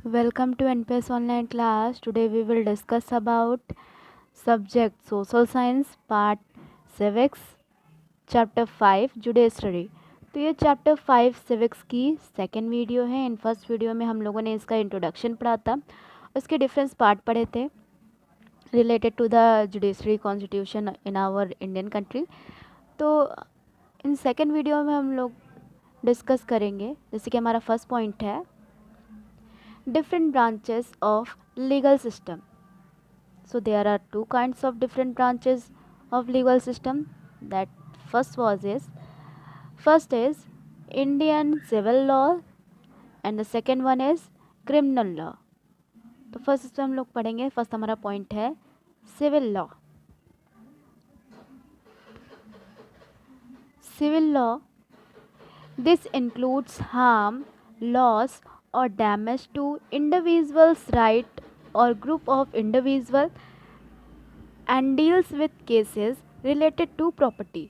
Welcome to NPS online class. Today we will discuss about subject social science part civics chapter 5 जुडे study. तो ये chapter 5 civics की second video है। In first video में हम लोगों ने इसका इंट्रोडक्शन पढ़ा था, उसके डिफरेंस पार्ट पढ़े थे related to the judiciary constitution in our Indian country. तो इन सेकेंड वीडियो में हम लोग डिस्कस करेंगे, जैसे कि हमारा फर्स्ट पॉइंट है different branches of legal system. So there are two kinds of different branches of legal system. That first is Indian civil law and the second one is criminal law. तो first हम लोग पढ़ेंगे, first हमारा point है civil law. Civil law, this includes harm, loss or damage to individual's right or group of individual and deals with cases related to property.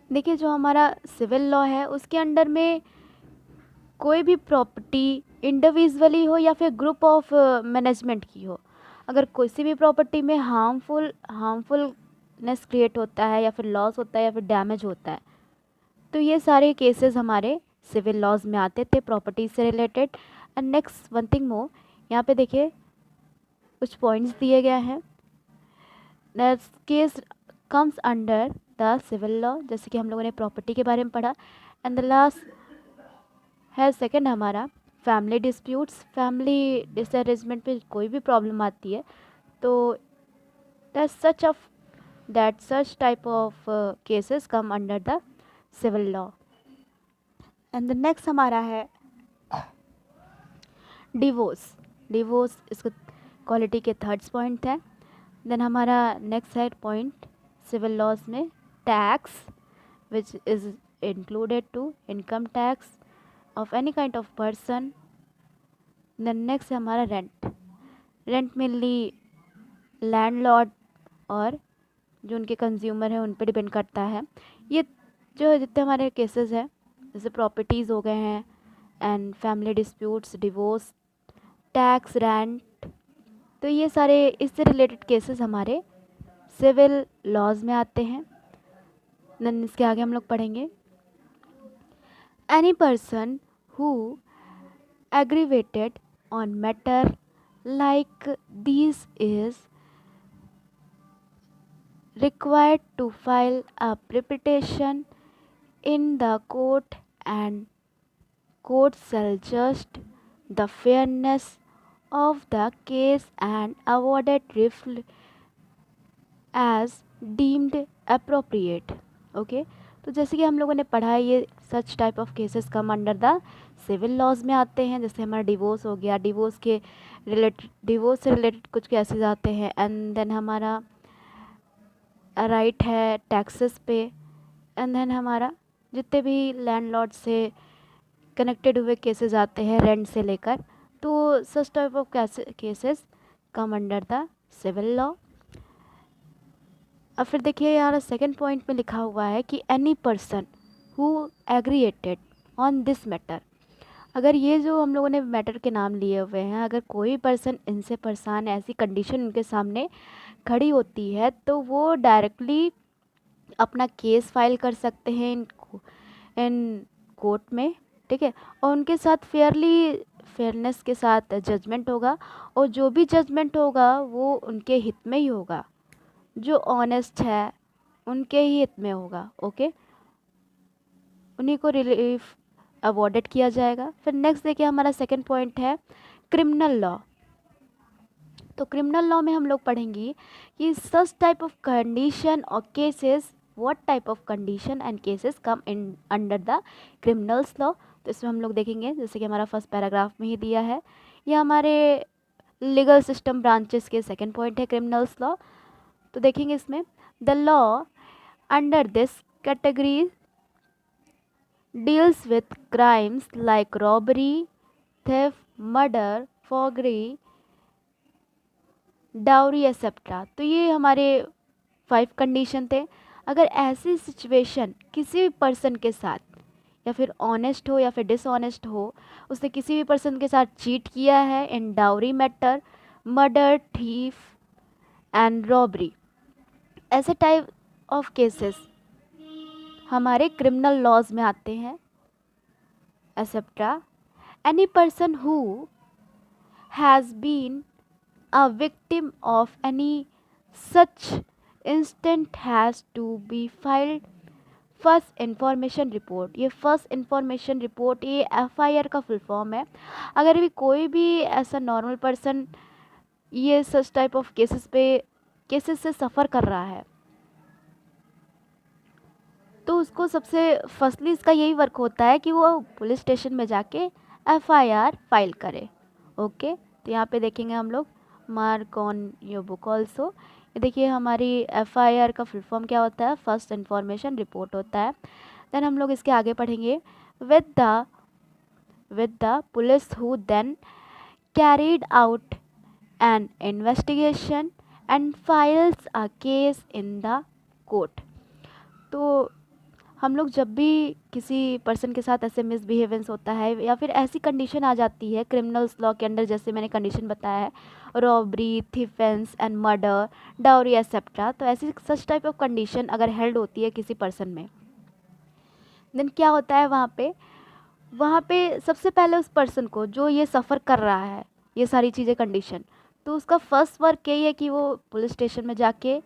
देखिए, जो हमारा civil law है उसके अंडर में कोई भी प्रॉपर्टी इंडिविजुअली हो या फिर ग्रुप ऑफ मैनेजमेंट की हो, अगर किसी भी प्रॉपर्टी में हार्मफुलनेस क्रिएट होता है या फिर लॉस होता है या फिर डैमेज होता है, तो ये सारे केसेस हमारे सिविल लॉज में आते थे प्रॉपर्टी से related. And next one thing more, यहाँ पे देखिए कुछ पॉइंट्स दिए गए हैं। That case comes under the civil law, जैसे कि हम लोगों ने प्रॉपर्टी के बारे में पढ़ा। एंड द लास्ट है सेकंड हमारा फैमिली डिस्प्यूट्स। फैमिली डिसअरेंजमेंट पे कोई भी प्रॉब्लम आती है तो that such type of cases come under the civil law. And the next हमारा है डिवोर्स। डिवोर्स इसका क्वालिटी के थर्ड पॉइंट है। देन हमारा नेक्स्ट है पॉइंट सिविल लॉज में tax, which is included to income tax of any kind of person. Then next है हमारा रेंट। रेंट मेनली लैंडलॉर्ड और जो उनके कंज्यूमर हैं उन पर डिपेंड करता है। ये जो जितने हमारे केसेस हैं, जैसे प्रॉपर्टीज़ हो गए हैं and family disputes, divorce, tax, rent, तो ये सारे इससे रिलेटेड केसेस हमारे सिविल लॉज में आते हैं। देन इसके आगे हम लोग पढ़ेंगे any person who aggravated on matter like this is required to file a petition in the court and court shall judge the fairness of the case and awarded refund as deemed appropriate. Okay, तो जैसे कि हम लोगों ने पढ़ा है, ये such type of cases come under the civil laws में आते हैं। जैसे हमारा डिवोर्स हो गया, डिवोर्स से रिलेटेड कुछ केसेस आते हैं। एंड देन हमारा राइट है टैक्सेस पे। एंड देन हमारा जितने भी लैंडलॉर्ड से कनेक्टेड हुए केसेस आते हैं रेंट से लेकर, तो such type of cases come under the civil law. अब फिर देखिए यहाँ सेकंड पॉइंट में लिखा हुआ है कि any person who aggrieved on this matter. अगर ये जो हम लोगों ने मैटर के नाम लिए हुए हैं, अगर कोई पर्सन इनसे परेशान, ऐसी कंडीशन उनके सामने खड़ी होती है, तो वो डायरेक्टली अपना केस फाइल कर सकते हैं इन कोर्ट में, ठीक है। और उनके साथ फेयरनेस के साथ जजमेंट होगा, और जो भी जजमेंट होगा वो उनके हित में ही होगा, जो ऑनेस्ट है उनके ही हित में होगा। ओके, उन्हीं को रिलीफ अवॉर्डेड किया जाएगा। फिर नेक्स्ट देखिए हमारा सेकंड पॉइंट है क्रिमिनल लॉ। तो क्रिमिनल लॉ में हम लोग पढ़ेंगे कि सच टाइप ऑफ कंडीशन और cases, what type of condition and cases come in under the criminals law. तो इसमें हम लोग देखेंगे, जैसे कि हमारा फर्स्ट पैराग्राफ में ही दिया है, ये हमारे लीगल सिस्टम ब्रांचेस के सेकंड पॉइंट है क्रिमिनल्स लॉ। तो देखेंगे इसमें the law under this category deals with crimes like robbery, theft, murder, forgery, dowry etcetera. तो ये हमारे 5 कंडीशन थे। अगर ऐसी सिचुएशन किसी भी पर्सन के साथ या फिर ऑनेस्ट हो या फिर डिसऑनेस्ट हो, उसने किसी भी पर्सन के साथ चीट किया है in dowry matter, murder, thief and robbery, ऐसे टाइप ऑफ केसेस हमारे क्रिमिनल लॉज में आते हैं, etcetera. Any person who has been a victim of any such incident has to be filed first information report. ये first information report ये FIR का full form है। अगर भी कोई भी ऐसा नॉर्मल पर्सन ये सच टाइप ऑफ केसेस से सफ़र कर रहा है, तो उसको सबसे फर्स्टली इसका यही वर्क होता है कि वो पुलिस स्टेशन में जाके एफआईआर फाइल करे। ओके, तो यहाँ पे देखेंगे हम लोग mark on your book also. ये देखिए हमारी एफआईआर का फुल फॉर्म क्या होता है, फर्स्ट इन्फॉर्मेशन रिपोर्ट होता है। देन हम लोग इसके आगे पढ़ेंगे with the police who then carried out an investigation and files a case in the court. तो हम लोग जब भी किसी पर्सन के साथ ऐसे मिसबिहेवेंस होता है या फिर ऐसी कंडीशन आ जाती है क्रिमिनल्स लॉ के अंडर, जैसे मैंने कंडीशन बताया है, robbery, thefts and murder, dowry etcetera, तो ऐसी सच टाइप ऑफ कंडीशन अगर हेल्ड होती है किसी पर्सन में, देन क्या होता है वहाँ पे सबसे पहले उस पर्सन को जो ये सफ़र कर रहा है ये सारी चीज़ें कंडीशन, तो उसका फर्स्ट वर्क यही है कि वो पुलिस स्टेशन में जाके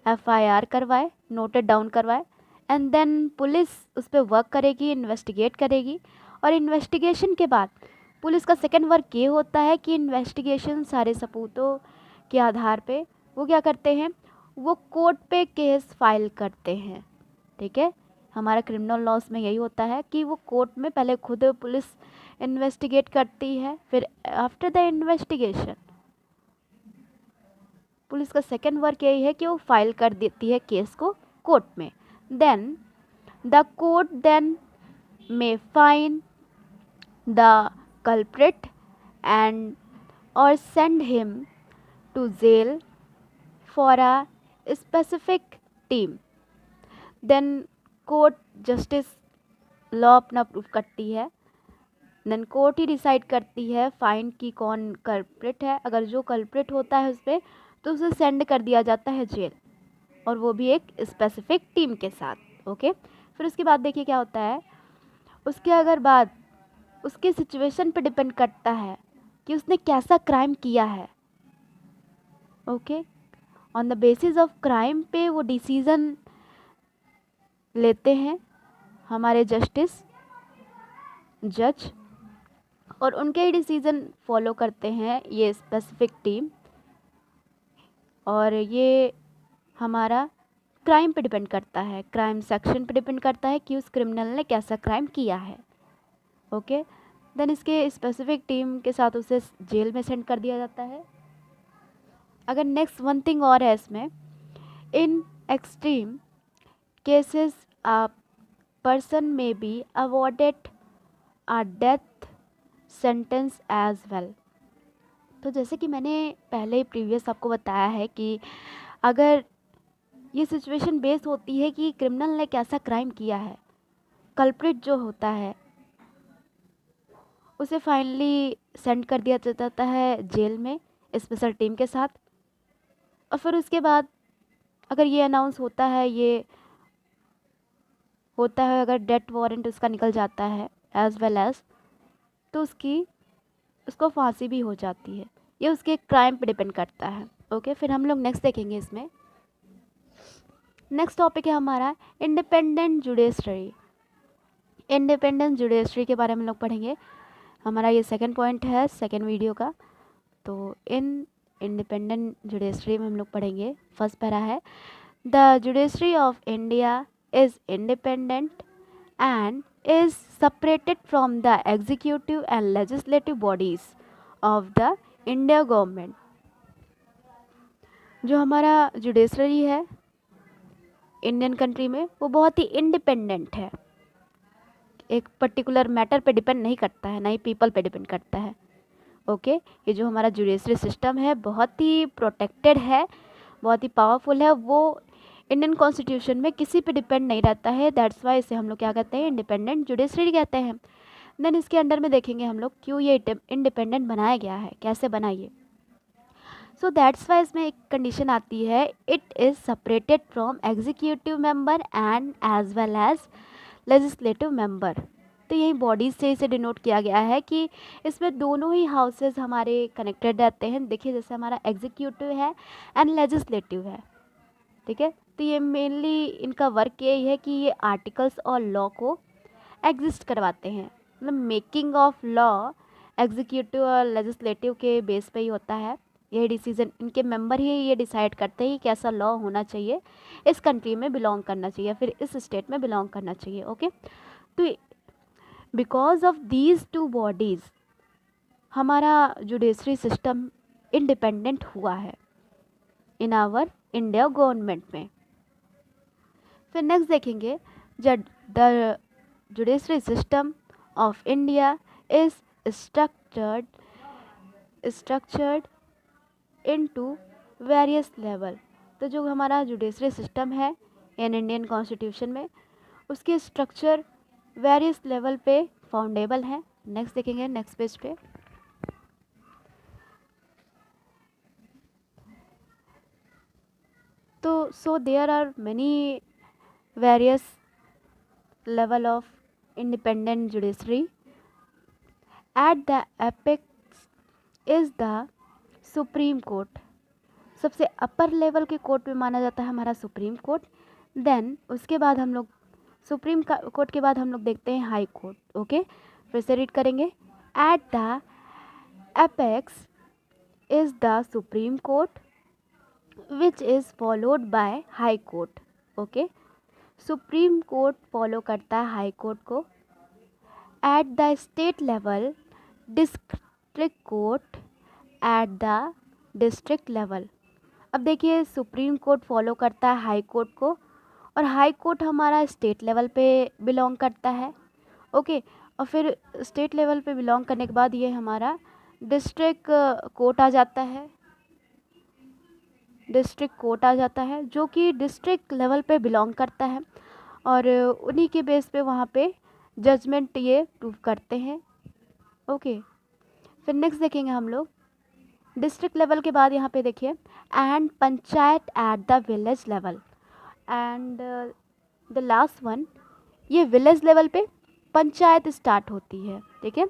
एफआईआर करवाए, नोटेड डाउन करवाए, एंड देन पुलिस उस पर वर्क करेगी, इन्वेस्टिगेट करेगी। और इन्वेस्टिगेशन के बाद पुलिस का सेकंड वर्क ये होता है कि इन्वेस्टिगेशन सारे सबूतों के आधार पे वो क्या करते हैं, वो कोर्ट पे केस फाइल करते हैं। ठीक है, हमारा क्रिमिनल लॉस में यही होता है कि वो कोर्ट में पहले खुद पुलिस इन्वेस्टिगेट करती है, फिर आफ्टर द इन्वेस्टिगेशन पुलिस का सेकंड वर्क यही है कि वो फाइल कर देती है केस को कोर्ट में। Then the court then may fine the culprit and or send him to jail for a specific time। then court justice law अपना प्रूफ करती है, देन कोर्ट ही डिसाइड करती है फाइन की कौन कल्प्रिट है। अगर जो कल्प्रिट होता है उस पर तो उसे सेंड कर दिया जाता है जेल, और वो भी एक स्पेसिफिक टीम के साथ। ओके, फिर उसके बाद देखिए क्या होता है, उसके अगर बाद उसके सिचुएशन पे डिपेंड करता है कि उसने कैसा क्राइम किया है। Okay, on the basis of crime पे वो डिसीज़न लेते हैं हमारे जज, और उनके ही डिसीज़न फॉलो करते हैं ये स्पेसिफिक टीम। और ये हमारा क्राइम पे डिपेंड करता है, क्राइम सेक्शन पे डिपेंड करता है कि उस क्रिमिनल ने कैसा क्राइम किया है। ओके, देन इसके स्पेसिफिक टीम के साथ उसे जेल में सेंड कर दिया जाता है। अगर नेक्स्ट वन थिंग और है इसमें, in extreme cases a person may be awarded a death sentence as well. तो जैसे कि मैंने पहले ही प्रीवियस आपको बताया है कि अगर ये सिचुएशन बेस होती है कि क्रिमिनल ने कैसा क्राइम किया है, कल्प्रिट जो होता है उसे फाइनली सेंड कर दिया जाता है जेल में स्पेशल टीम के साथ। और फिर उसके बाद अगर ये अनाउंस होता है अगर डेथ वारंट उसका निकल जाता है एज वेल एज, तो उसको फांसी भी हो जाती है। ये उसके क्राइम पे डिपेंड करता है। ओके, फिर हम लोग नेक्स्ट देखेंगे इसमें। नेक्स्ट टॉपिक है हमारा इंडिपेंडेंट जुडिशरी। इंडिपेंडेंट जुडिशरी के बारे में हम लोग पढ़ेंगे। हमारा ये सेकंड पॉइंट है सेकंड वीडियो का। तो इन इंडिपेंडेंट जुडिशरी में हम लोग पढ़ेंगे, फर्स्ट पैरा है, the judiciary of India is independent and is separated from the executive and legislative bodies of the India government। जो हमारा जुडिशरी है इंडियन कंट्री में वो बहुत ही इंडिपेंडेंट है, एक पर्टिकुलर मैटर पे डिपेंड नहीं करता है, ना ही पीपल पे डिपेंड करता है। ओके, ये जो हमारा जुडिशरी सिस्टम है बहुत ही प्रोटेक्टेड है, बहुत ही पावरफुल है। वो इंडियन कॉन्स्टिट्यूशन में किसी पे डिपेंड नहीं रहता है, दैट्स वाई इसे हम लोग क्या कहते हैं, इंडिपेंडेंट जुडिशरी कहते हैं। देन इसके अंडर में देखेंगे हम लोग क्यों ये इंडिपेंडेंट बनाया गया है, कैसे बनाइए। सो दैट्स वाई इसमें एक कंडीशन आती है, it is separated from executive member and as well as legislative member. तो यही बॉडीज से इसे डिनोट किया गया है कि इसमें दोनों ही हाउसेज हमारे कनेक्टेड रहते हैं। देखिए जैसे हमारा एग्जीक्यूटिव है एंड लेजिस्लेटिव है, ठीक है। तो ये मेनली इनका वर्क यही है कि ये आर्टिकल्स और लॉ को एग्जिस्ट करवाते हैं, मतलब मेकिंग ऑफ लॉ एग्जीक्यूटिव और लेजिस्लेटिव के बेस पे ही होता है। यही डिसीजन इनके मेंबर ही ये डिसाइड करते हैं कि कैसा लॉ होना चाहिए, इस कंट्री में बिलोंग करना चाहिए, फिर इस स्टेट में बिलोंग करना चाहिए। ओके, तो because of these two bodies हमारा जुडिशरी सिस्टम इंडिपेंडेंट हुआ है इन आवर इंडिया गवर्नमेंट में। फिर नेक्स्ट देखेंगे, the judiciary system of India is structured into various level. तो जो हमारा जुडिशरी सिस्टम है इन इंडियन कॉन्स्टिट्यूशन में, उसके स्ट्रक्चर वेरियस लेवल पे फाउंडेबल है। नेक्स्ट देखेंगे नेक्स्ट पेज पे। तो so there are many various level of independent judiciary. At the apex is the supreme court. सबसे अपर लेवल के कोर्ट में माना जाता है हमारा सुप्रीम कोर्ट। देन उसके बाद हम लोग सुप्रीम कोर्ट के बाद हम लोग देखते हैं हाई कोर्ट। ओके, फिर से रीड करेंगे। Eight the apex is the supreme court which is followed by high court. Okay, supreme court follow करता है हाई कोर्ट को। At the state level district court at the district level. अब देखिए supreme court follow करता है high court को, और high court हमारा स्टेट लेवल पे बिलोंग करता है। ओके, और फिर स्टेट लेवल पे बिलोंग करने के बाद ये हमारा डिस्ट्रिक्ट कोर्ट आ जाता है, डिस्ट्रिक्ट कोर्ट आ जाता है जो कि डिस्ट्रिक्ट लेवल पे बिलोंग करता है, और उन्हीं के बेस पे वहाँ पे जजमेंट ये प्रूव करते हैं। ओके, फिर नेक्स्ट देखेंगे हम लोग डिस्ट्रिक्ट लेवल के बाद यहाँ पे देखिए and panchayat at the village level and the last one, ये विलेज लेवल पे पंचायत स्टार्ट होती है। ठीक है,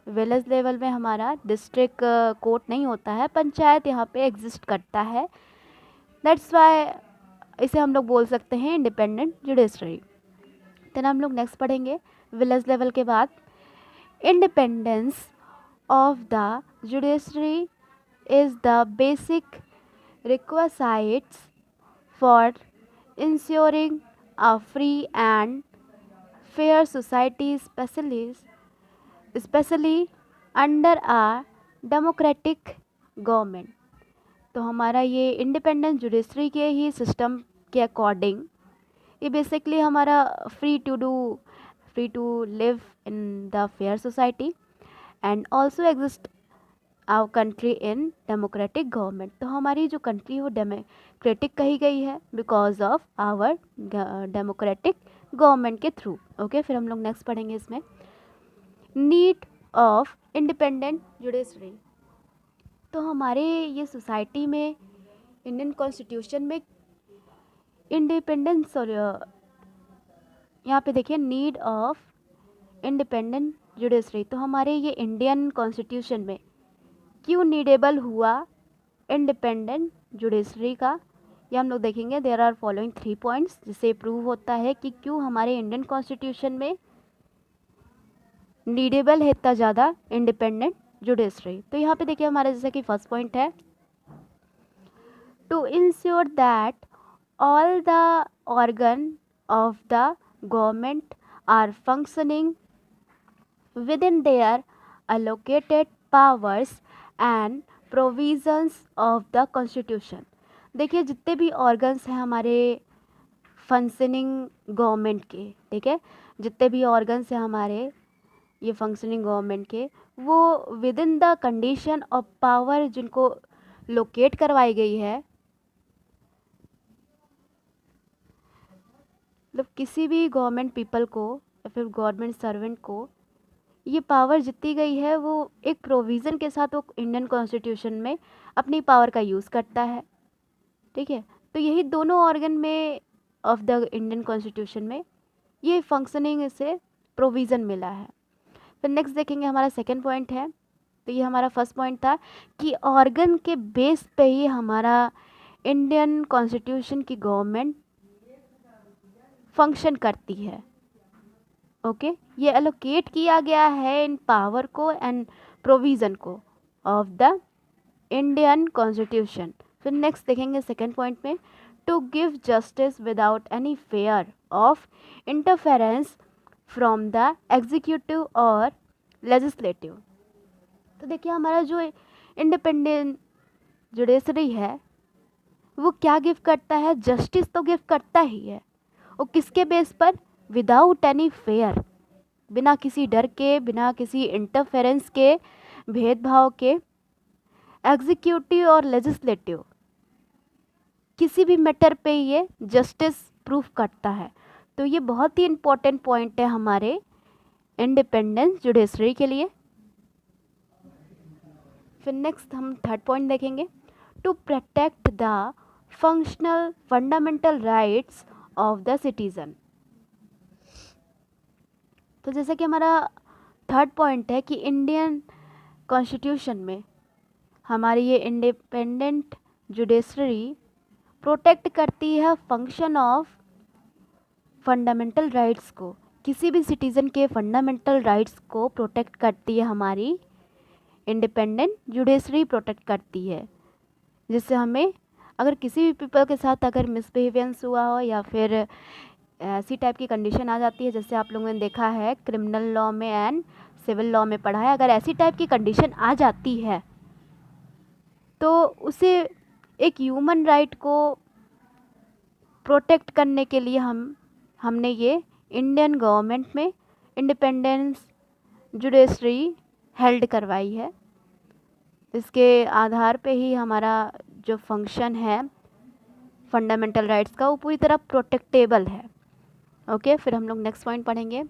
विलेज लेवल में हमारा डिस्ट्रिक्ट कोर्ट नहीं होता है, पंचायत यहाँ पे एग्जिस्ट करता है। दैट्स वाई इसे हम लोग बोल सकते हैं इंडिपेंडेंट जुडिशरी। देन हम लोग नेक्स्ट पढ़ेंगे विलेज लेवल के बाद independence of the judiciary is the basic requisites for ensuring a free and fair society, especially under a democratic government। तो हमारा ये इंडिपेंडेंट जुडिशरी के ही सिस्टम के अकॉर्डिंग ये बेसिकली हमारा free to live in the fair society and also exist our country in democratic government. तो हमारी जो कंट्री वो डेमोक्रेटिक कही गई है because of our democratic government के थ्रू। ओके, फिर हम लोग नेक्स्ट पढ़ेंगे इसमें नीड ऑफ इंडिपेंडेंट जुडिशरी। तो हमारे ये सोसाइटी में इंडियन कॉन्स्टिट्यूशन में इंडिपेंडेंस, और यहाँ पे देखिए नीड ऑफ इंडिपेंडेंट जुडिशरी। तो हमारे ये इंडियन कॉन्स्टिट्यूशन में क्यों नीडेबल हुआ इंडिपेंडेंट जुडिशरी का, ये हम लोग देखेंगे। देयर आर फॉलोइंग 3 पॉइंट्स जिससे प्रूव होता है कि क्यों हमारे इंडियन कॉन्स्टिट्यूशन में नीडेबल है इतना ज़्यादा इंडिपेंडेंट जुडिशरी। तो यहाँ पे देखिए हमारा जैसे कि फर्स्ट पॉइंट है to ensure that all the organ of the government are functioning within their allocated powers and provisions of the constitution. देखिए जितने भी ऑर्गन्स हैं हमारे फंक्शनिंग गवर्नमेंट के, ठीक है, जितने भी ऑर्गन्स हैं हमारे ये फंक्शनिंग गवर्नमेंट के, वो with in the condition of power जिनको लोकेट करवाई गई है मतलब किसी भी गवर्नमेंट पीपल को या फिर गवर्नमेंट सर्वेंट को ये पावर जितनी गई है वो एक प्रोविज़न के साथ वो इंडियन कॉन्स्टिट्यूशन में अपनी पावर का यूज़ करता है, ठीक है। तो यही दोनों ऑर्गन में ऑफ द इंडियन कॉन्स्टिट्यूशन में ये फंक्शनिंग इसे प्रोविज़न मिला है। फिर नेक्स्ट देखेंगे हमारा सेकंड पॉइंट है। तो ये हमारा फर्स्ट पॉइंट था कि ऑर्गन के बेस पे ही हमारा इंडियन कॉन्स्टिट्यूशन की गवर्नमेंट फंक्शन करती है। ओके ये एलोकेट किया गया है इन पावर को एंड प्रोविज़न को ऑफ द इंडियन कॉन्स्टिट्यूशन। फिर नेक्स्ट देखेंगे सेकेंड पॉइंट में, to give justice without any fear of interference from the executive और लेजिस्लेटिव। तो देखिए हमारा जो इंडिपेंडेंट जुडिशरी है वो क्या गिव करता है, जस्टिस तो गिव करता ही है, वो किसके बेस पर, विदाउट एनी फेयर, बिना किसी डर के, बिना किसी इंटरफेरेंस के, भेदभाव के, एग्जीक्यूटिव और लेजिस्लेटिव किसी भी मैटर पे ये जस्टिस प्रूफ करता है। तो ये बहुत ही इम्पोर्टेंट पॉइंट है हमारे इंडिपेंडेंस जुडिशरी के लिए। फिर नेक्स्ट हम थर्ड पॉइंट देखेंगे, to protect the functional fundamental rights of the citizen. तो जैसे कि हमारा थर्ड पॉइंट है कि इंडियन कॉन्स्टिट्यूशन में हमारी ये इंडिपेंडेंट जुडिशरी प्रोटेक्ट करती है फंक्शन ऑफ फंडामेंटल राइट्स को, किसी भी सिटीज़न के फंडामेंटल राइट्स को प्रोटेक्ट करती है हमारी इंडिपेंडेंट जुडिशरी प्रोटेक्ट करती है। जिससे हमें अगर किसी भी पीपल के साथ अगर मिसबिहेवियंस हुआ हो या फिर ऐसी टाइप की कंडीशन आ जाती है, जैसे आप लोगों ने देखा है क्रिमिनल लॉ में एंड सिविल लॉ में पढ़ा है, अगर ऐसी टाइप की कंडीशन आ जाती है तो उसे एक ह्यूमन राइट को प्रोटेक्ट करने के लिए हमने ये इंडियन गवर्नमेंट में इंडिपेंडेंस जुडिशरी हेल्ड करवाई है। इसके आधार पे ही हमारा जो फंक्शन है फंडामेंटल राइट्स का वो पूरी तरह प्रोटेक्टेबल है। ओके फिर हम लोग नेक्स्ट पॉइंट पढ़ेंगे,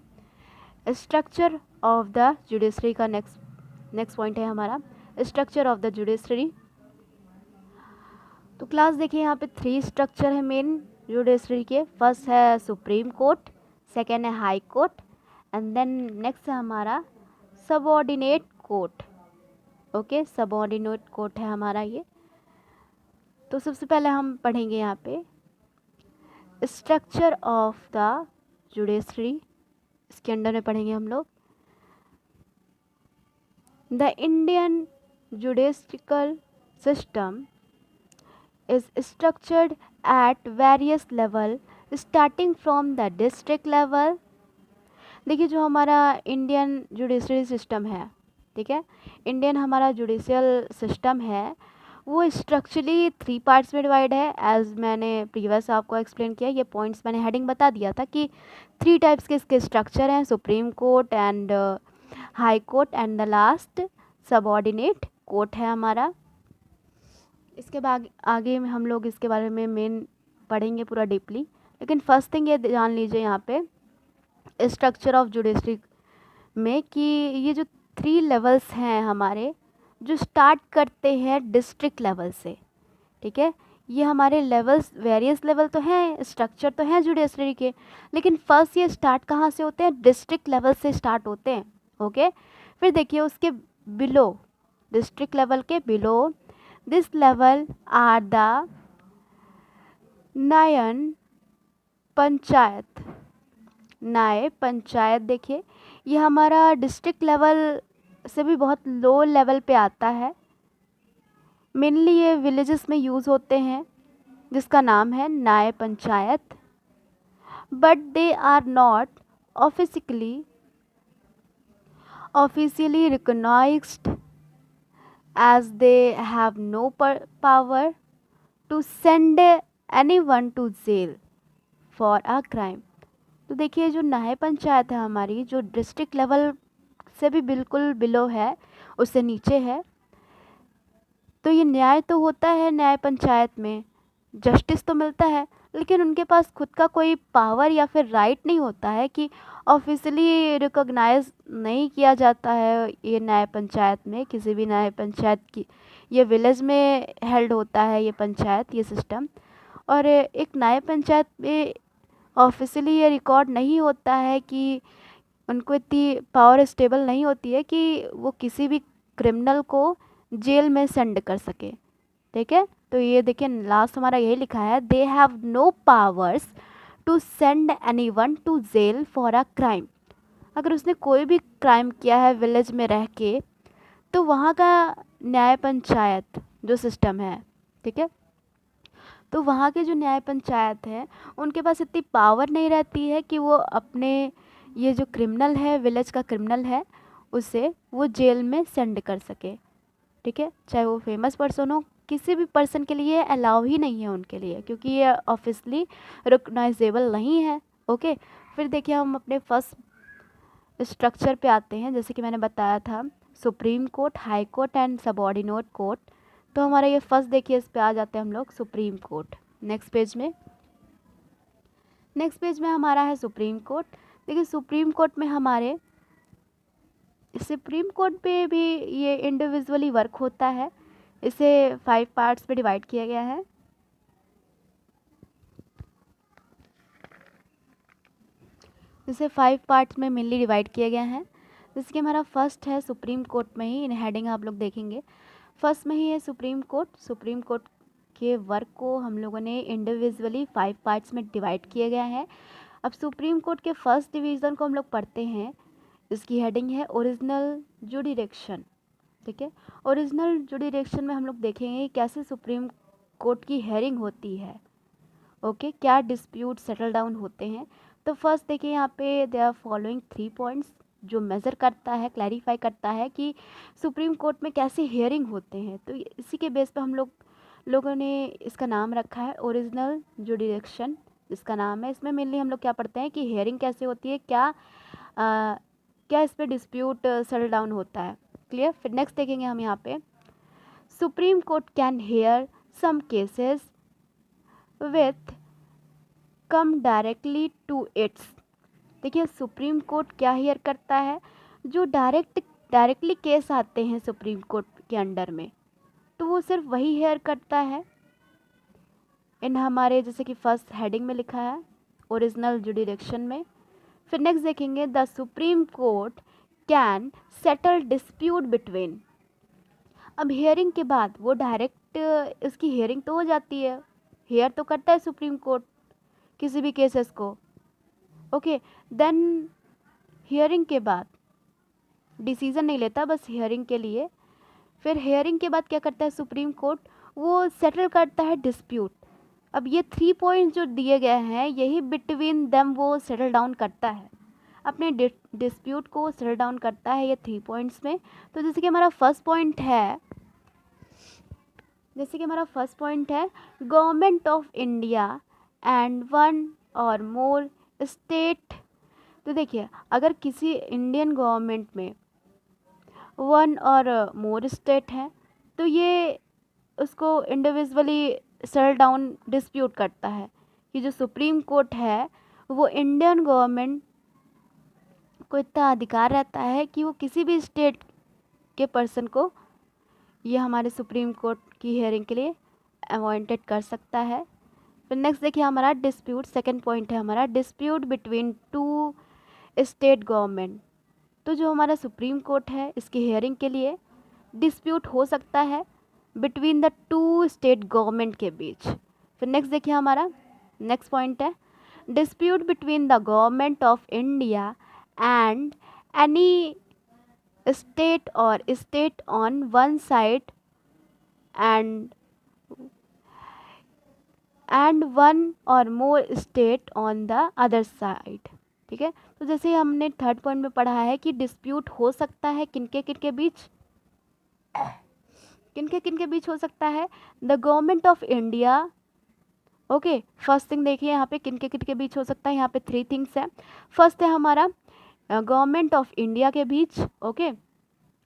स्ट्रक्चर ऑफ द जुडिशरी का नेक्स्ट पॉइंट है हमारा स्ट्रक्चर ऑफ द जुडिशरी। तो क्लास देखिए यहाँ पे 3 स्ट्रक्चर है मेन जुडिशरी के। फर्स्ट है सुप्रीम कोर्ट, सेकेंड है high court and then next है हमारा subordinate court. Okay subordinate court है हमारा ये। तो सबसे पहले हम पढ़ेंगे यहाँ पे स्ट्रक्चर ऑफ द जुडिशरी, इसके अंडर में पढ़ेंगे हम लोग the Indian judicial system is structured at various level starting from the district level। देखिए जो हमारा इंडियन जुडिशरी सिस्टम है, ठीक है, इंडियन हमारा जुडिशियल सिस्टम है वो स्ट्रक्चरली 3 पार्ट्स में डिवाइड है। एज मैंने प्रीवियस आपको एक्सप्लेन किया, ये पॉइंट्स मैंने हेडिंग बता दिया था कि 3 टाइप्स के इसके स्ट्रक्चर हैं, supreme court and high court and the last subordinate court है हमारा। इसके बाद आगे में हम लोग इसके बारे में मेन पढ़ेंगे पूरा डीपली, लेकिन फर्स्ट थिंग ये जान लीजिए यहाँ पे स्ट्रक्चर ऑफ जुडिशरी में कि ये जो 3 लेवल्स हैं हमारे जो स्टार्ट करते हैं डिस्ट्रिक्ट लेवल से, ठीक है। ये हमारे लेवल्स वेरियस लेवल तो हैं, स्ट्रक्चर तो हैं जुडिशरी के, लेकिन फर्स्ट ये स्टार्ट कहाँ से होते हैं, डिस्ट्रिक्ट लेवल से स्टार्ट होते हैं। ओके फिर देखिए उसके बिलो, डिस्ट्रिक्ट लेवल के below this level are the न्याय पंचायत। देखिए ये हमारा डिस्ट्रिक्ट लेवल से भी बहुत लो लेवल पे आता है, मेनली ये विलेजेस में यूज़ होते हैं जिसका नाम है Nyaya Panchayat, but they are not officially recognised as they have no power to send anyone to jail for a crime। तो देखिए जो न्याय पंचायत है हमारी जो डिस्ट्रिक्ट लेवल से भी बिल्कुल बिलो है, उससे नीचे है, तो ये न्याय तो होता है न्याय पंचायत में, जस्टिस तो मिलता है, लेकिन उनके पास खुद का कोई पावर या फिर राइट नहीं होता है कि ऑफिशियली रिकॉग्नाइज नहीं किया जाता है ये न्याय पंचायत में, किसी भी न्याय पंचायत की, ये विलेज में हेल्ड होता है ये पंचायत, ये सिस्टम। और एक न्याय पंचायत में ऑफिशियली ये रिकॉर्ड नहीं होता है कि उनको इतनी पावर स्टेबल नहीं होती है कि वो किसी भी क्रिमिनल को जेल में सेंड कर सके। ठीक है, तो ये देखिए लास्ट हमारा यही लिखा है, they have no powers to send anyone to jail for a crime. अगर उसने कोई भी क्राइम किया है विलेज में रह के, तो वहाँ का न्याय पंचायत जो सिस्टम है, ठीक है, तो वहाँ के जो न्याय पंचायत है उनके पास इतनी पावर नहीं रहती है कि वो अपने ये जो क्रिमिनल है, विलेज का क्रिमिनल है, उसे वो जेल में सेंड कर सके। ठीक है, चाहे वो फेमस पर्सन हो, किसी भी पर्सन के लिए अलाउ ही नहीं है उनके लिए, क्योंकि ये ऑफिसली रिकॉग्नाइजेबल नहीं है। ओके, फिर देखिए हम अपने फर्स्ट स्ट्रक्चर पे आते हैं। जैसे कि मैंने बताया था, supreme court, high court and subordinate court. तो हमारा ये फर्स्ट देखिए, इस पे आ जाते हैं हम लोग, सुप्रीम कोर्ट। नेक्स्ट पेज में हमारा है सुप्रीम कोर्ट। देखिए सुप्रीम कोर्ट में हमारे, सुप्रीम कोर्ट पे भी ये इंडिविजुअली वर्क होता है। इसे 5 पार्ट्स में डिवाइड किया गया है। इसे 5 पार्ट्स में मेनली डिवाइड किया गया है। जैसे कि हमारा फर्स्ट है सुप्रीम कोर्ट में ही, इन हेडिंग आप लोग देखेंगे, फर्स्ट में ही है सुप्रीम कोर्ट। सुप्रीम कोर्ट के वर्क को हम लोगों ने इंडिविजुअली 5 पार्ट्स में डिवाइड किया गया है। अब सुप्रीम कोर्ट के फर्स्ट डिवीज़न को हम लोग पढ़ते हैं। इसकी हेडिंग है ओरिजिनल जुडिरेक्शन। ठीक है, ओरिजिनल जुडिरेक्शन में हम लोग देखेंगे कैसे सुप्रीम कोर्ट की हेयरिंग होती है। ओके, क्या डिस्प्यूट सेटल डाउन होते हैं। तो फर्स्ट देखिए यहाँ पे दे आर फॉलोइंग 3 पॉइंट्स जो मेज़र करता है, क्लैरिफाई करता है कि सुप्रीम कोर्ट में कैसे हियरिंग होते हैं। तो इसी के बेस पे हम लोगों ने इसका नाम रखा है ओरिजिनल जुडिरेक्शन। इसका नाम है, इसमें मेनली हम लोग क्या पढ़ते हैं कि हियरिंग कैसे होती है, क्या इस पर डिस्प्यूट सेटल डाउन होता है। क्लियर। फिर नेक्स्ट देखेंगे हम यहाँ पे, supreme court can hear some cases with come directly to its. देखिए सुप्रीम कोर्ट क्या हेयर करता है, जो डायरेक्टली केस आते हैं सुप्रीम कोर्ट के अंडर में, तो वो सिर्फ वही हेयर करता है। इन हमारे जैसे कि फर्स्ट हेडिंग में लिखा है ओरिजिनल जुडिरेक्शन में। फिर नेक्स्ट देखेंगे, the supreme court can settle dispute between. अब हियरिंग के बाद वो डायरेक्ट इसकी हियरिंग तो हो जाती है, हेयर तो करता है सुप्रीम कोर्ट किसी भी केसेस को। ओके, देन हियरिंग के बाद डिसीजन नहीं लेता, बस हियरिंग के लिए। फिर हियरिंग के बाद क्या करता है सुप्रीम कोर्ट, वो सेटल करता है डिस्प्यूट। अब ये 3 पॉइंट्स जो दिए गए हैं, यही बिटवीन देम वो सेटल डाउन करता है, अपने डिस्प्यूट को सेटल डाउन करता है ये 3 पॉइंट्स में। तो जैसे कि हमारा फर्स्ट पॉइंट है, government of India and one or more state. तो देखिए अगर किसी इंडियन गवर्नमेंट में वन और मोर स्टेट है, तो ये उसको इंडिविजुअली सेटल डाउन डिस्प्यूट करता है कि जो सुप्रीम कोर्ट है वो इंडियन गवर्नमेंट को इतना अधिकार रहता है कि वो किसी भी स्टेट के पर्सन को ये हमारे सुप्रीम कोर्ट की हियरिंग के लिए अपॉइंटेड कर सकता है। फिर नेक्स्ट देखिए हमारा डिस्प्यूट, सेकंड पॉइंट है हमारा डिस्प्यूट बिटवीन 2 स्टेट गवर्नमेंट। तो जो हमारा सुप्रीम कोर्ट है, इसकी हियरिंग के लिए डिस्प्यूट हो सकता है बिटवीन द 2 स्टेट गवर्नमेंट के बीच। फिर नेक्स्ट देखिए हमारा नेक्स्ट पॉइंट है dispute between the government of India and any state or state on one side and one or more state on the other side. ठीक है, तो जैसे हमने थर्ड पॉइंट में पढ़ा है कि डिस्प्यूट हो सकता है किनके किनके बीच हो सकता है, the government of India. Okay, first thing देखिए यहाँ पे किनके बीच हो सकता है, यहाँ पे 3 थिंग्स है। फर्स्ट है हमारा गवर्नमेंट ऑफ इंडिया के बीच। ओके,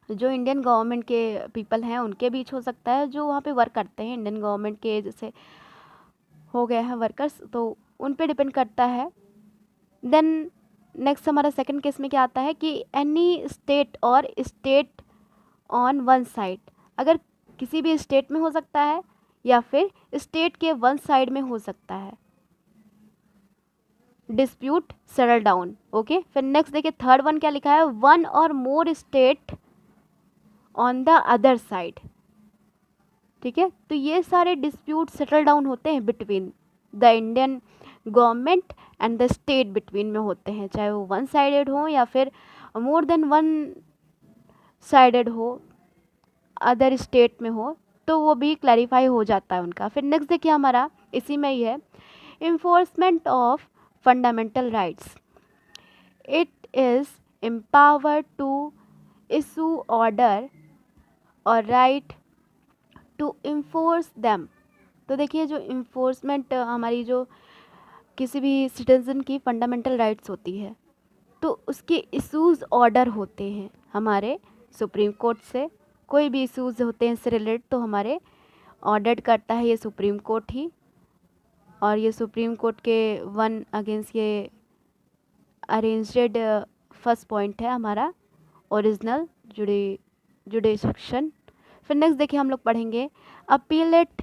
जो इंडियन गवर्नमेंट के पीपल हैं उनके बीच हो सकता है, जो वहाँ पे वर्क करते हैं इंडियन गवर्नमेंट के, जैसे हो गए हैं वर्कर्स, तो उन पे डिपेंड करता है। देन नेक्स्ट हमारा सेकंड केस में क्या आता है कि any state or state on one side, अगर किसी भी स्टेट में हो सकता है या फिर स्टेट के वन साइड में हो सकता है। Dispute settle down. ओके, फिर नेक्स्ट देखिए थर्ड वन क्या लिखा है, one or more state on the other side. ठीक है, तो ये सारे डिस्प्यूट सेटल डाउन होते हैं between the Indian government and the state, between में होते हैं, चाहे वो वन साइडेड हो या फिर मोर देन वन साइडेड हो, अदर स्टेट में हो, तो वो भी क्लैरिफाई हो जाता है उनका। फिर नेक्स्ट देखिए हमारा इसी में ही है, enforcement of fundamental rights. It is empowered to issue order और राइट टू इन्फोर्स देम। तो देखिए जो इन्फोर्समेंट हमारी जो किसी भी सिटीज़न की फंडामेंटल राइट्स होती है, तो उसके इशूज़ ऑर्डर होते हैं हमारे सुप्रीम कोर्ट से। कोई भी इशूज़ होते हैं इससे रिलेटेड तो हमारे ऑर्डर करता है ये सुप्रीम कोर्ट ही, और ये सुप्रीम कोर्ट के वन अगेंस्ट ये अरेंज्ड फर्स्ट पॉइंट है हमारा ओरिजिनल जुडिक्शन। फिर नेक्स्ट देखिए हम लोग पढ़ेंगे अपीलेट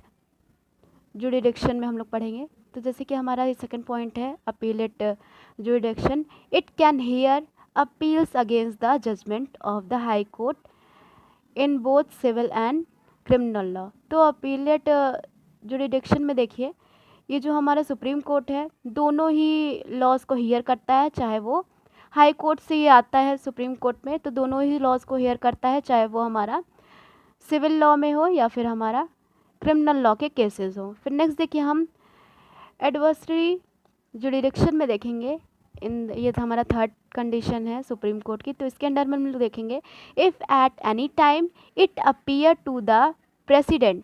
जुडिक्शन में हम लोग पढ़ेंगे। तो जैसे कि हमारा ये सेकंड पॉइंट है appellate jurisdiction, it can hear appeals against the judgement of the high court in both civil and criminal law. तो अपीलेट जुडिक्शन में देखिए ये जो हमारा सुप्रीम कोर्ट है दोनों ही लॉज को हियर करता है, चाहे वो हाई कोर्ट से ये आता है सुप्रीम कोर्ट में, तो दोनों ही लॉज को हियर करता है, चाहे वो हमारा सिविल लॉ में हो या फिर हमारा क्रिमिनल लॉ के केसेस हो। फिर नेक्स्ट देखिए हम एडवर्सरी जुडिक्शन में देखेंगे, इन ये तो हमारा थर्ड कंडीशन है सुप्रीम कोर्ट की। तो इसके अंडर में हम लोग देखेंगे if at any time it appear to the president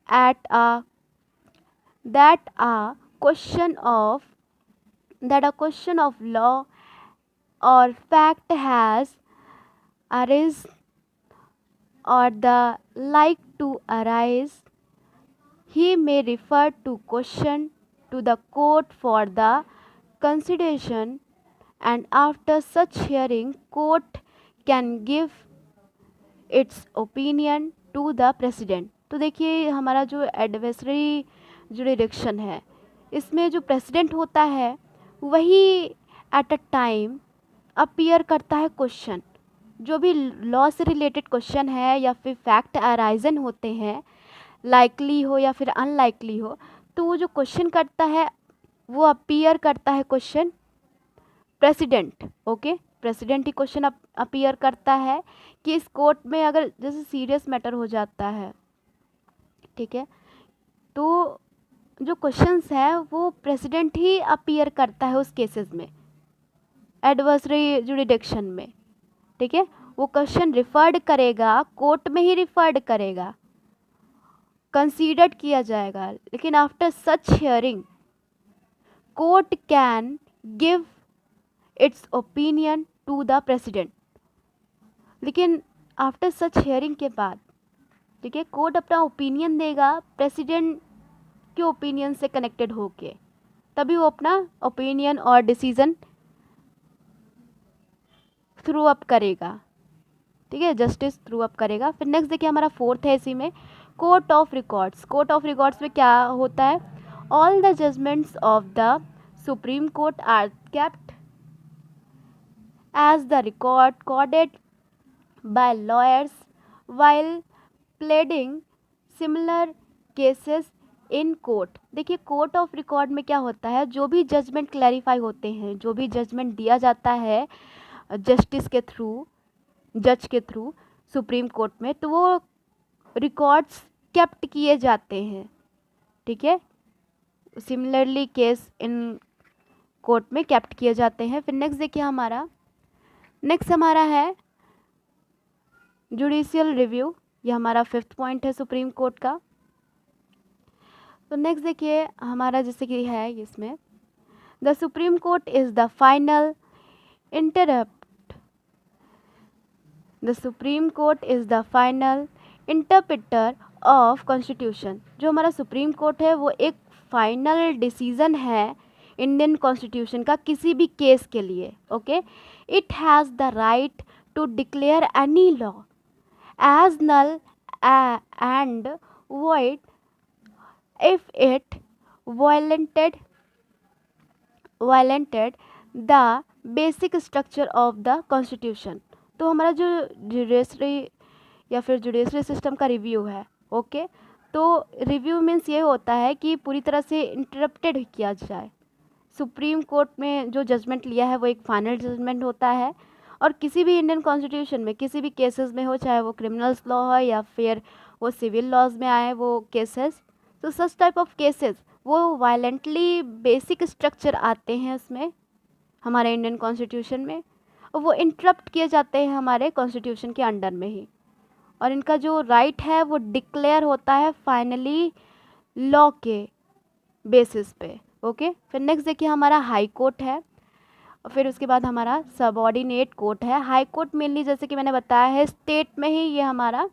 at a that a question of law or fact has arisen or the like to arise, he may refer to question to the court for the consideration, and after such hearing court can give its opinion to the president। तो देखिए हमारा जो adversary जुडिक्शन है इसमें जो president होता है वही एट अ टाइम अपीयर करता है क्वेश्चन, जो भी लॉ से रिलेटेड क्वेश्चन है या फिर फैक्ट अराइजन होते हैं, लाइकली हो या फिर अनलाइकली हो, तो वो जो क्वेश्चन करता है वो अपीयर करता है क्वेश्चन प्रेसिडेंट। ओके, प्रेसिडेंट ही क्वेश्चन अपीयर करता है कि इस कोर्ट में अगर जैसे सीरियस मैटर हो जाता है, ठीक है, तो जो क्वेश्चंस है वो प्रेसिडेंट ही अपीयर करता है उस केसेस में एडवर्सरी जुडिक्शन में। ठीक है, वो क्वेश्चन रिफर्ड करेगा, कोर्ट में ही रिफर्ड करेगा, कंसीडर्ड किया जाएगा, लेकिन after such hearing court can give its opinion to the president. लेकिन आफ्टर सच हियरिंग के बाद, ठीक है, कोर्ट अपना ओपिनियन देगा प्रेसिडेंट के ओपिनियन से कनेक्टेड होके, तभी वो अपना ओपिनियन और डिसीजन थ्रू अप करेगा। ठीक है, जस्टिस थ्रू अप करेगा। फिर नेक्स्ट देखिए हमारा फोर्थ है इसी में court of records. Court of records में क्या होता है, all the judgements of the supreme court are kept as the recorded by lawyers while pleading similar cases in court. देखिए कोर्ट ऑफ रिकॉर्ड में क्या होता है, जो भी जजमेंट क्लैरिफाई होते हैं, जो भी जजमेंट दिया जाता है जस्टिस के थ्रू, जज के थ्रू सुप्रीम कोर्ट में, तो वो रिकॉर्ड्स केप्ट किए जाते हैं। ठीक है, सिमिलरली केस इन कोर्ट में केप्ट किए जाते हैं। फिर नेक्स्ट देखिए नेक्स्ट हमारा है जुडिशियल रिव्यू, ये हमारा फिफ्थ पॉइंट है सुप्रीम कोर्ट का। तो नेक्स्ट देखिए हमारा जैसे कि है इसमें the supreme court is the final interpreter of constitution. जो हमारा सुप्रीम कोर्ट है वो एक फाइनल डिसीजन है इंडियन कॉन्स्टिट्यूशन का किसी भी केस के लिए, okay, it has the right to declare any law as null and void if it violated the basic structure of the constitution. तो हमारा जो जुडिशरी या फिर जुडिशरी सिस्टम का रिव्यू है, ओके, तो रिव्यू मीन्स ये होता है कि पूरी तरह से इंटरप्टेड किया जाए। सुप्रीम कोर्ट में जो जजमेंट लिया है वो एक फाइनल जजमेंट होता है, और किसी भी इंडियन कॉन्स्टिट्यूशन में किसी भी केसेस में हो, चाहे वो क्रिमिनल्स लॉ हो या फिर वो सिविल लॉज में आए वो केसेस, तो सच टाइप ऑफ केसेस वो वायलेंटली बेसिक स्ट्रक्चर आते हैं उसमें हमारे इंडियन कॉन्स्टिट्यूशन में, और वो इंटरप्ट किए जाते हैं हमारे कॉन्स्टिट्यूशन के अंडर में ही, और इनका जो राइट है वो डिक्लेयर होता है फाइनली लॉ के बेसिस पे, ओके। फिर नेक्स्ट देखिए हमारा हाई कोर्ट है, और फिर उसके बाद हमारा सबऑर्डिनेट कोर्ट है। हाई कोर्ट मेनली जैसे कि मैंने बताया है स्टेट में ही, ये हमारा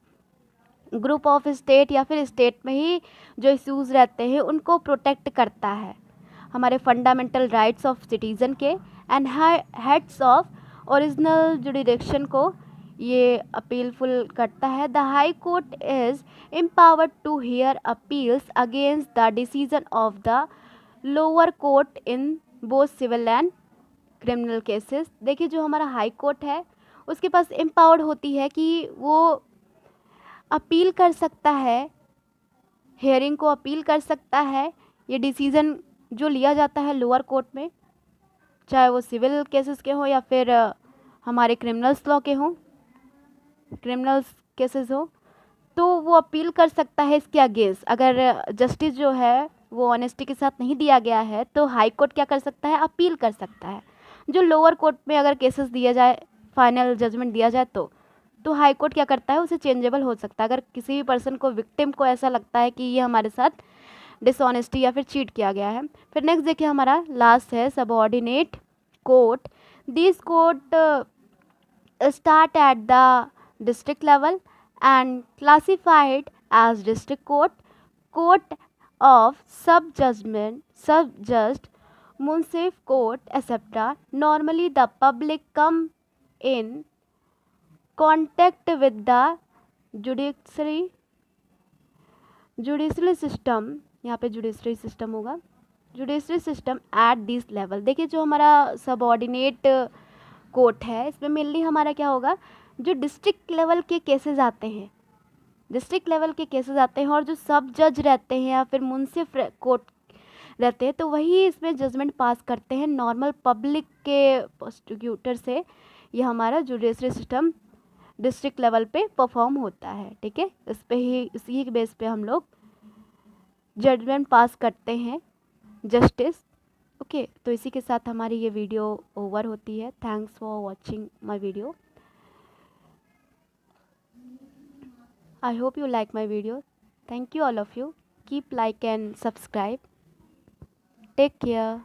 ग्रुप ऑफ स्टेट या फिर स्टेट में ही जो इश्यूज़ रहते हैं उनको प्रोटेक्ट करता है, हमारे फंडामेंटल राइट्स ऑफ सिटीज़न के and heads of original jurisdiction को ये अपीलफुल करता है। The high court is empowered to hear appeals against the decision of the lower court in both civil and criminal cases. देखिए जो हमारा हाई कोर्ट है उसके पास एम्पावर्ड होती है कि वो अपील कर सकता है, हेयरिंग को अपील कर सकता है, ये डिसीज़न जो लिया जाता है लोअर कोर्ट में, चाहे वो सिविल केसेस के हों या फिर हमारे क्रिमिनल्स लॉ के हों, क्रिमिनल्स केसेस हो, तो वो अपील कर सकता है इसके अगेंस्ट। अगर जस्टिस जो है वो ऑनेस्टी के साथ नहीं दिया गया है तो हाई कोर्ट क्या कर सकता है, अपील कर सकता है। जो लोअर कोर्ट में अगर केसेस दिया जाए, फाइनल जजमेंट दिया जाए तो हाई कोर्ट क्या करता है, उसे चेंजेबल हो सकता है। अगर किसी भी पर्सन को, विक्टिम को ऐसा लगता है कि ये हमारे साथ डिसऑनेस्टी या फिर चीट किया गया है। फिर नेक्स्ट देखिए हमारा लास्ट है subordinate court. This court start at the district level and classified as district court, court of sub-judged, municipal court, etc. Normally the public come in contact with the judiciary system, यहाँ पे judiciary system होगा, judiciary system at this level. देखिए जो हमारा subordinate court है इसमें mainly हमारा क्या होगा, जो डिस्ट्रिक्ट लेवल के केसेस आते हैं, डिस्ट्रिक्ट लेवल के केसेस आते हैं, और जो सब जज रहते हैं या फिर मुंसिफ कोर्ट रहते हैं तो वही इसमें जजमेंट पास करते हैं नॉर्मल पब्लिक के प्रोसिक्यूटर से। ये हमारा जुडिशरी सिस्टम डिस्ट्रिक्ट लेवल पे परफॉर्म होता है, ठीक है। इस पे ही, इसी के बेस पे हम लोग जजमेंट पास करते हैं, जस्टिस, ओके। तो इसी के साथ हमारी ये वीडियो ओवर होती है। Thanks for watching my video. I hope you like my video. Thank you all of you. Keep like and subscribe. Take care.